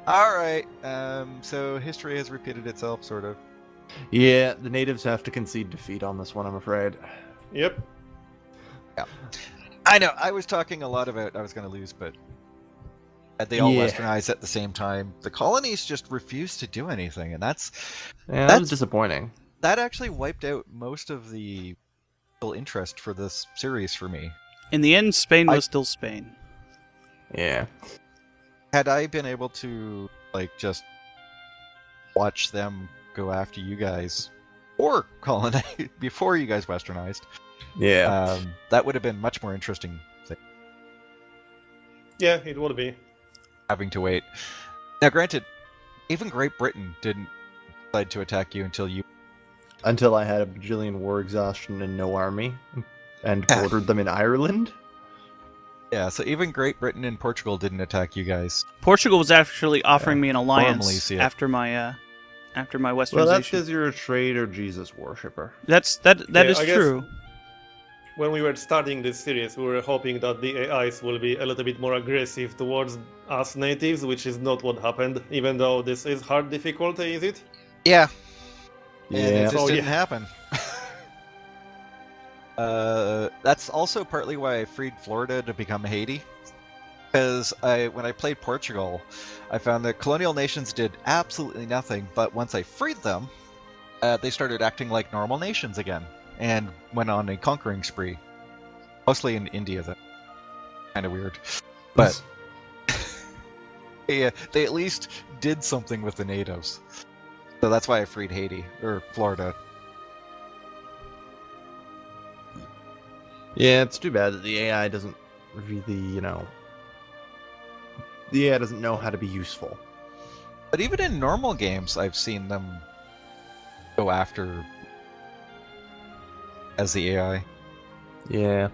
All right. So history has repeated itself, sort of. Yeah, the natives have to concede defeat on this one, I'm afraid. Yep. Yeah. I know. I was talking a lot about I was going to lose, but they all westernized at the same time. The colonies just refused to do anything, and that's disappointing. That actually wiped out most of the interest for this series for me. In the end, Spain was still Spain. Yeah. Had I been able to just watch them go after you guys or colonize before you guys westernized, that would have been much more interesting. Yeah, it would be. Having to wait. Now, granted, even Great Britain didn't decide to attack you until I had a bajillion war exhaustion and no army, and bordered them in Ireland. Yeah, so even Great Britain and Portugal didn't attack you guys. Portugal was actually offering me an alliance after my westernization. Well, that's because you're a traitor Jesus worshipper. That is true. When we were starting this series, we were hoping that the AIs will be a little bit more aggressive towards us natives, which is not what happened, even though this is hard difficulty, is it? Yeah. Yeah. And it just didn't happen. That's also partly why I freed Florida to become Haiti. Because when I played Portugal, I found that colonial nations did absolutely nothing, but once I freed them, they started acting like normal nations again, and went on a conquering spree. Mostly in India, though. Kind of weird. But yeah, they at least did something with the natives. So that's why I freed Haiti, or Florida. Yeah, it's too bad that the AI doesn't really, the AI doesn't know how to be useful. But even in normal games, I've seen them go after as the AI. Yeah.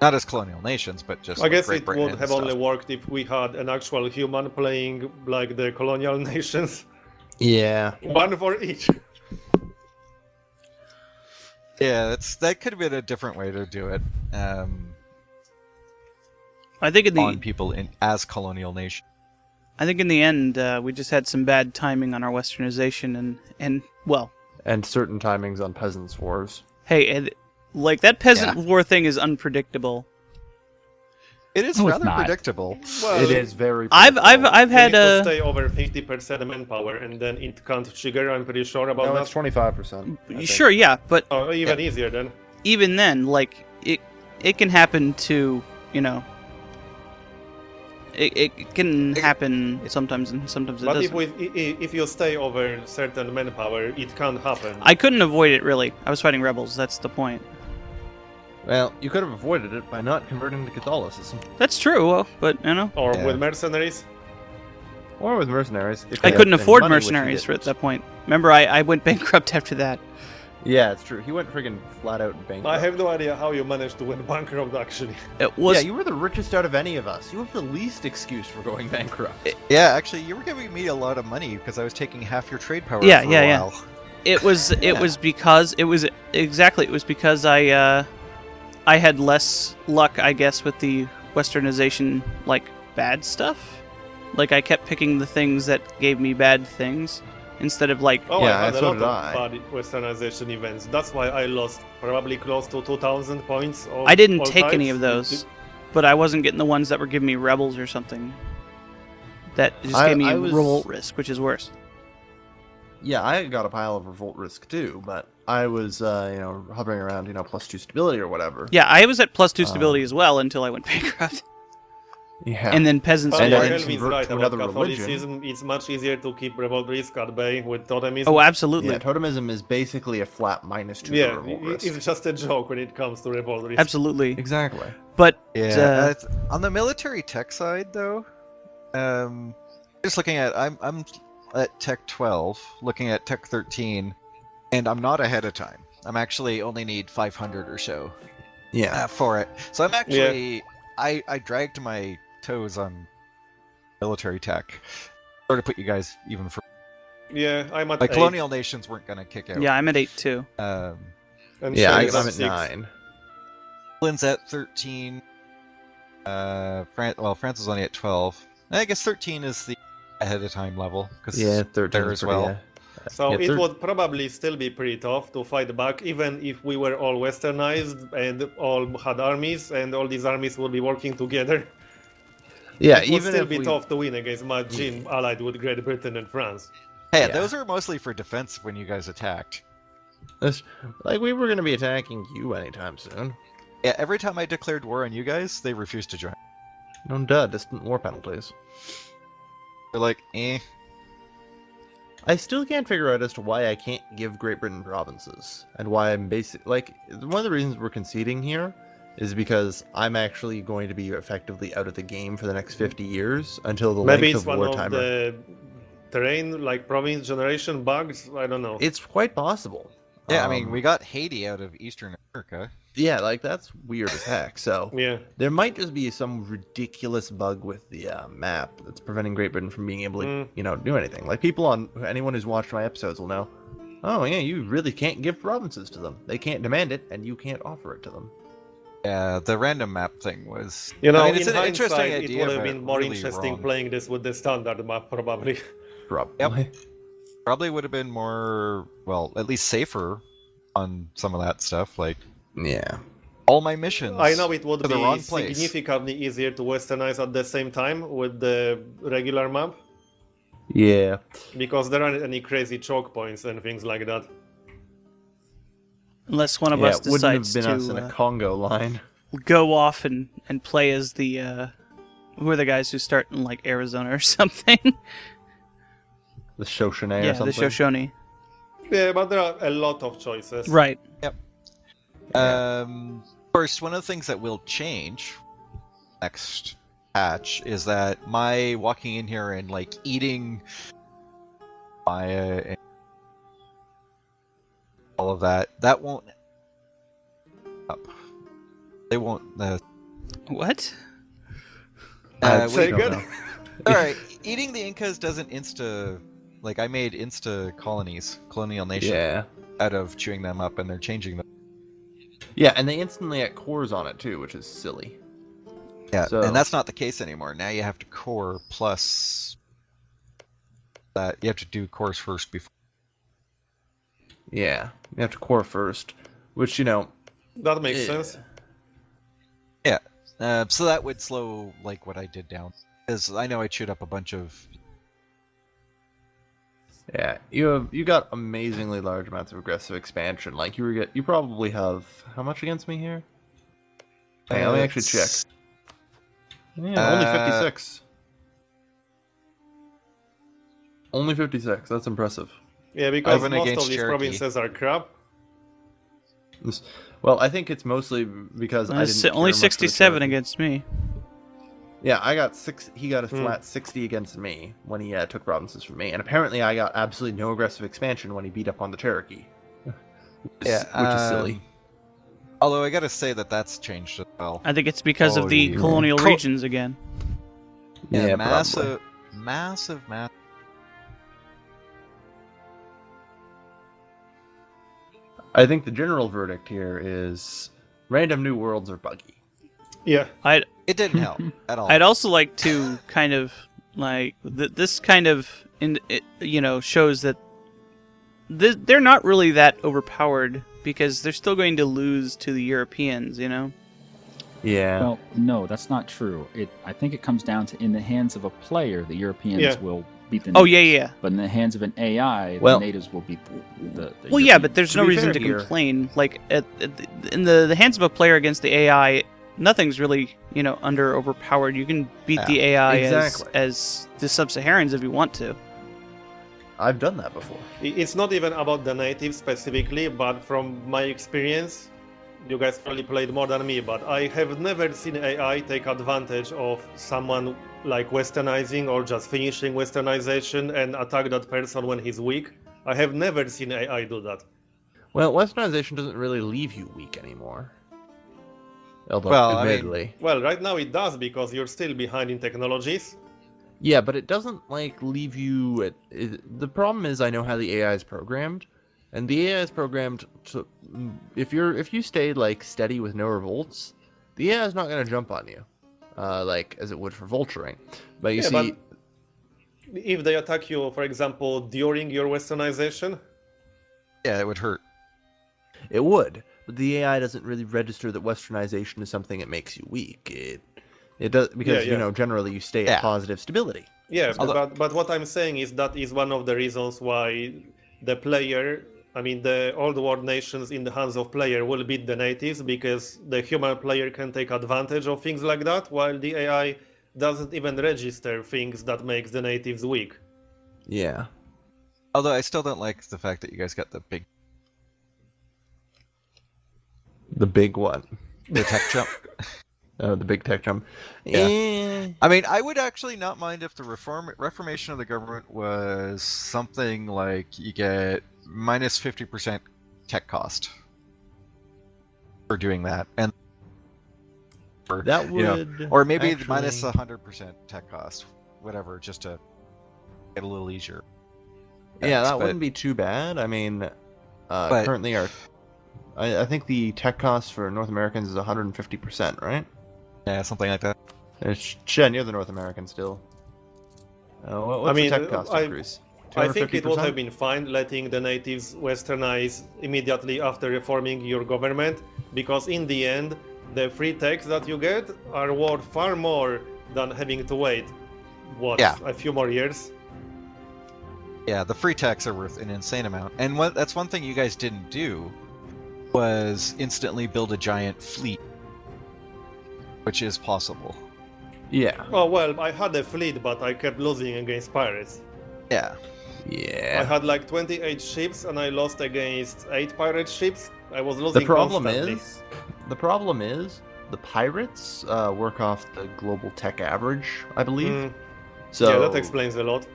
Not as colonial nations, but just I guess Great it Britain would and have stuff. only worked if we had an actual human playing like the colonial nations. Yeah. One for each. Yeah, that could have been a different way to do it. I think on people as colonial nation. I think in the end, we just had some bad timing on our westernization, and certain timings on peasants' wars. Hey, that peasant war thing is unpredictable. It is rather predictable. Well, it is very predictable. I've had to stay over 50% manpower, and then it can't trigger. I'm pretty sure about that. No, it's 25%. Sure, yeah, but even easier then. Even then, it can happen to it can happen sometimes, and sometimes it doesn't. But if you stay over certain manpower, it can't happen. I couldn't avoid it really. I was fighting rebels. That's the point. Well, you could have avoided it by not converting to Catholicism. That's true, but Or with mercenaries. Or with mercenaries. I couldn't afford mercenaries at that point. Remember, I went bankrupt after that. Yeah, it's true. He went friggin' flat out bankrupt. I have no idea how you managed to win bankrupt, actually. It was... Yeah, you were the richest out of any of us. You have the least excuse for going bankrupt. Yeah, actually, you were giving me a lot of money because I was taking half your trade power yeah, for yeah, a while. Yeah. It was because I had less luck, I guess, with the westernization, bad stuff. I kept picking the things that gave me bad things, instead of I had so a lot did of bad westernization events. That's why I lost probably close to 2,000 points. I didn't take any of those, but I wasn't getting the ones that were giving me rebels or something. That just gave me revolt risk, which is worse. Yeah, I got a pile of revolt risk too, but I was, hovering around, +2 stability or whatever. Yeah, I was at +2 stability as well until I went bankrupt. Yeah. And then peasants. But then Kelvin's right about Catholicism. It's much easier to keep revolt risk at bay with totemism. Oh, absolutely. Yeah, totemism is basically a flat -2 revolt risk. It's just a joke when it comes to revolt risk. Absolutely. Exactly. But on the military tech side, though, just looking at I'm at Tech 12, looking at Tech 13, and I'm not ahead of time. I'm actually only need 500 or so. Yeah. For it. So I'm actually I dragged my toes on military tech. Sort of put you guys even for. Yeah, I'm at 8. Colonial nations weren't gonna kick out. Yeah, I'm at 8 too. And I'm Sherry's at 6. 9. England's at 13. France is only at 12. I guess 13 is the ahead of time level because Yeah, 13 there is as pretty, well. So Yeah, it would probably still be pretty tough to fight back, even if we were all westernized and all had armies, and all these armies would be working together. Yeah, It would even still if be we... tough to win against Majin allied with Great Britain and France. Hey, Yeah. those are mostly for defense when you guys attacked. Like, we were going to be attacking you anytime soon. Yeah, every time I declared war on you guys, they refused to join. No duh, distant war penalties. They're like, eh. I still can't figure out as to why I can't give Great Britain provinces, and why I'm like, one of the reasons we're conceding here is because I'm actually going to be effectively out of the game for the next 50 years until the Maybe length it's of one wartime. of the terrain, like province generation bugs. I don't know. It's quite possible. Yeah, I mean, we got Haiti out of Eastern America. Yeah, like, that's weird as heck. So Yeah. there might just be some ridiculous bug with the map that's preventing Great Britain from being able to, do anything. Like, anyone who's watched my episodes will know. Oh yeah, you really can't give provinces to them. They can't demand it, and you can't offer it to them. Yeah, the random map thing was. You know, I mean, it's in an interesting hindsight, idea, it would have but been more really interesting wrong. playing this with the standard map, probably. Probably. Probably would have been more, well, at least safer on some of that stuff. Like, Yeah. all my missions. I know it would to the be wrong place. significantly easier to westernize at the same time with the regular map, Yeah. because there aren't any crazy choke points and things like that. Unless one of Yeah, us it wouldn't have decides been us in to a Congo line. go off and play as the who are the guys who start in like Arizona or something? The Shoshone Yeah, or something. the Shoshone. Yeah, but there are a lot of choices. Right. Of course, one of the things that will change next patch is that my walking in here and like eating Maya and all of that won't up. They won't. What? Say don't good. know. All right, eating the Incas doesn't insta. Like, I made insta colonies, colonial nation, Yeah. out of chewing them up, and they're changing them. Yeah, and they instantly get cores on it too, which is silly. Yeah, So- and that's not the case anymore. Now you have to core plus that. You have to do cores first before. Yeah. You have to core first, which, That makes Yeah. sense. So that would slow like what I did down, because I know I chewed up a bunch of. Yeah, you got amazingly large amounts of aggressive expansion. Like, you probably have how much against me here? Hey, let me actually check. Yeah, only 56. Only 56. That's impressive. Yeah, because Ivan most against of these Cherokee. provinces are crap. Well, I think it's mostly because I didn't care Only much for the 67 Cherokee. against me. Yeah, I got 6. He got a flat 60 against me when he took provinces from me, and apparently I got absolutely no aggressive expansion when he beat up on the Cherokee. which is silly. Although I gotta say that's changed as well. I think it's because Oh, of the yeah. colonial Co- regions again. Yeah, massive, probably. massive. I think the general verdict here is random new worlds are buggy. Yeah. It didn't help at all. I'd also like to kind of like this kind of shows that they're not really that overpowered because they're still going to lose to the Europeans, Yeah. Well, no, that's not true. I think it comes down to in the hands of a player, the Europeans Yeah. will beat the Oh natives. yeah. But in the hands of an AI, Well- the natives will beat the Well, yeah, but there's To no be reason fair to here- complain. Like in the hands of a player against the AI, nothing's really under overpowered. You can beat the AI exactly. as the sub-Saharans if you want to. I've done that before. It's not even about the natives specifically, but from my experience, you guys probably played more than me, but I have never seen AI take advantage of someone like westernizing or just finishing westernization and attack that person when he's weak. I have never seen AI do that. Well, westernization doesn't really leave you weak anymore. Although, Well, I mean- admittedly. Well, right now it does because you're still behind in technologies. Yeah, but it doesn't, leave you at... The problem is I know how the AI is programmed, and the AI is programmed to... If you stay, steady with no revolts, the AI is not going to jump on you, as it would for vulturing. But you Yeah, see... if they attack you, for example, during your westernization? Yeah, it would hurt. It would, but the AI doesn't really register that westernization is something that makes you weak. It does because Yeah, yeah. generally you stay Yeah. at positive stability. Yeah, Although- but what I'm saying is that is one of the reasons why the player, I mean the old world nations in the hands of player will beat the natives, because the human player can take advantage of things like that, while the AI doesn't even register things that makes the natives weak. Yeah. Although I still don't like the fact that you guys got the The big one. tech jump. The big tech jump. Yeah. I mean, I would actually not mind if the reformation of the government was something like you get minus 50% tech cost for doing that, and That would, you know, or maybe actually... minus 100% tech cost, whatever, just to get a little easier. Yeah, that wouldn't be too bad. I mean, currently I think the tech cost for North Americans is 150%, right? Yeah, something like that. Shen, you're the North American still. What's the tech cost increase? I think it would 250%? have been fine letting the natives westernize immediately after reforming your government, because in the end, the free techs that you get are worth far more than having to wait, a few more years? Yeah, the free techs are worth an insane amount. And that's one thing you guys didn't do, was instantly build a giant fleet, which is possible. Yeah. Oh, well, I had a fleet, but I kept losing against pirates. Yeah. Yeah. I had like 28 ships, and I lost against 8 pirate ships. I was losing The problem constantly. is, the pirates work off the global tech average, I believe. So yeah, that explains a lot.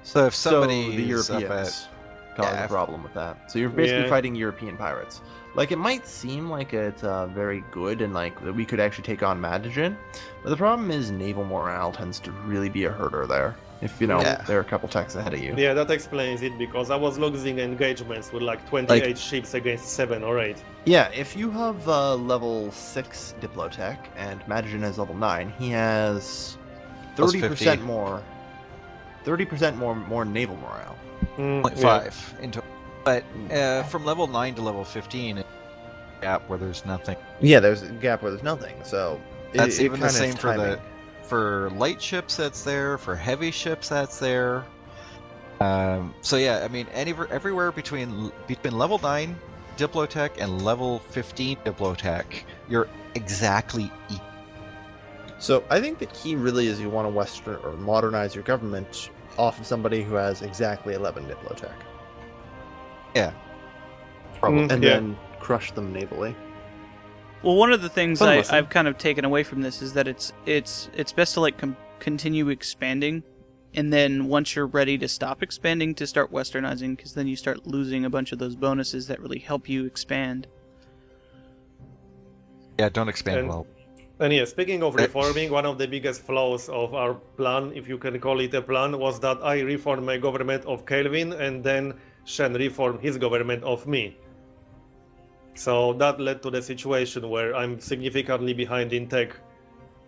So if somebody the is up Europeans at cause a problem with that. So you're basically Yeah. fighting European pirates. Like, it might seem like it's very good and like that we could actually take on Madigan, but the problem is naval morale tends to really be a herder there. If there are a couple techs ahead of you. Yeah, that explains it, because I was losing engagements with like 28 ships against 7 or 8. Yeah, if you have level 6 Diplotech and Madigan has level 9, he has 30% more. 30% more naval morale. 0.5 into, but from level 9 to level 15, it's a gap where there's nothing. Yeah, there's a gap where there's nothing. So That's even the kinda same is for timing. for light ships. That's there for heavy ships. That's there. So yeah, I mean, everywhere between level 9 Diplotech and level 15 Diplotech, you're exactly equal. So I think the key really is you want to western or modernize your government off of somebody who has exactly 11 Diplotech. Yeah. Probably. And then crush them navally. Well, one of the things Unless- I've kind of taken away from this is that it's best to like continue expanding, and then once you're ready to stop expanding, to start westernizing, because then you start losing a bunch of those bonuses that really help you expand. Yeah, don't expand well. And yeah, speaking of reforming, one of the biggest flaws of our plan, if you can call it a plan, was that I reformed my government of Kelvin, and then Shen reformed his government of me. So that led to the situation where I'm significantly behind in tech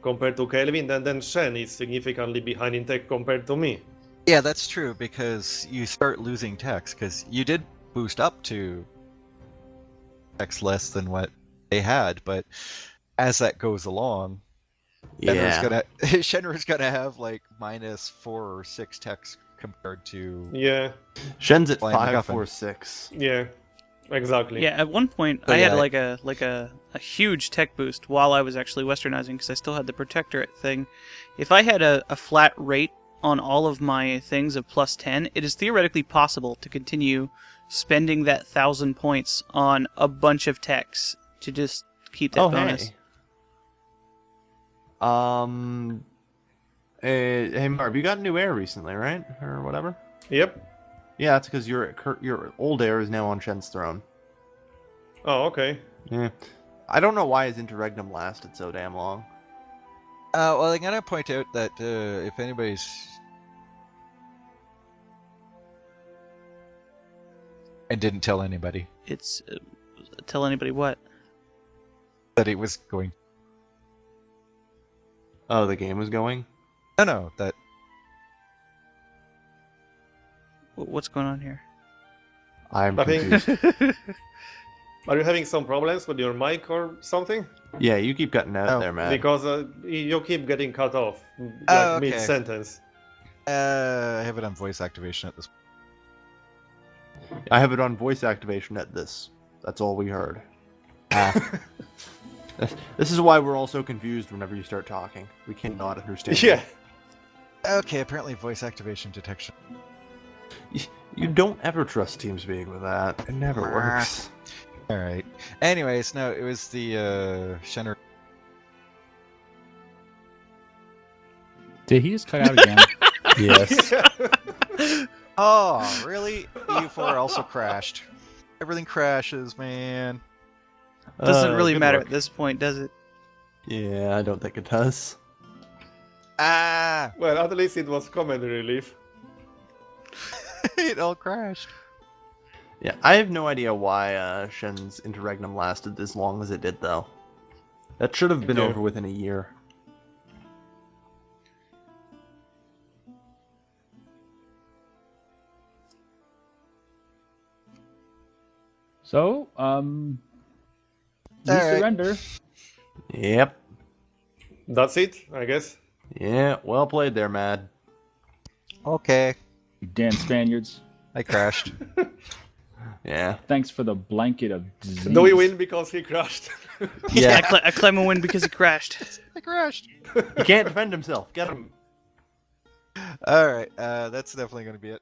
compared to Kelvin, and then Shen is significantly behind in tech compared to me. Yeah, that's true, because you start losing techs, because you did boost up to techs less than what they had, but as that goes along, Shenru's gonna have like minus 4 or 6 techs compared to Shen's at Flying 5, MacGuffin. 4, 6. Yeah, exactly. Yeah, at one point So I had yeah. like a huge tech boost while I was actually westernizing, because I still had the protectorate thing. If I had a flat rate on all of my things of plus 10, it is theoretically possible to continue spending that 1,000 points on a bunch of techs to just keep that bonus. Hey Marv, you got new air recently, right? Or whatever? Yep. Yeah, that's because your old heir is now on Shen's throne. Oh, okay. Yeah. I don't know why his interregnum lasted so damn long. well, I'm gonna point out that if anybody's and didn't tell anybody It's tell anybody what? that it was going. Oh, the game was going? No, that What's going on here? I'm I think- confused. Are you having some problems with your mic or something? Yeah, you keep cutting out Oh, there, man. Because you keep getting cut off, like Oh, okay. mid-sentence. I have it on voice activation at this point. I have it on voice activation at this. That's all we heard. Ah. This is why we're all so confused whenever you start talking. We cannot understand. Yeah. Okay, apparently voice activation detection. You don't ever trust TeamSpeak with that. It never works. Alright. Anyways, no, it was the Shenner. Did he just cut out again? Yes. Oh, really? EU4 also crashed. Everything crashes, man. Doesn't really good matter work. at this point, does it? Yeah, I don't think it does. Ah! Well, at least it was common relief. It all crashed. Yeah, I have no idea why Shen's interregnum lasted as long as it did, though. That should have been Yeah. over within a year. So, you Alright. surrender. Yep. That's it, I guess. Yeah, well played there, Mad. Okay. You damn Spaniards. I crashed. Yeah. Thanks for the blanket of disease. Do we win because he crashed? Yeah. I claim a win because he crashed. I crashed. He can't defend himself. Get him. Alright, that's definitely going to be it.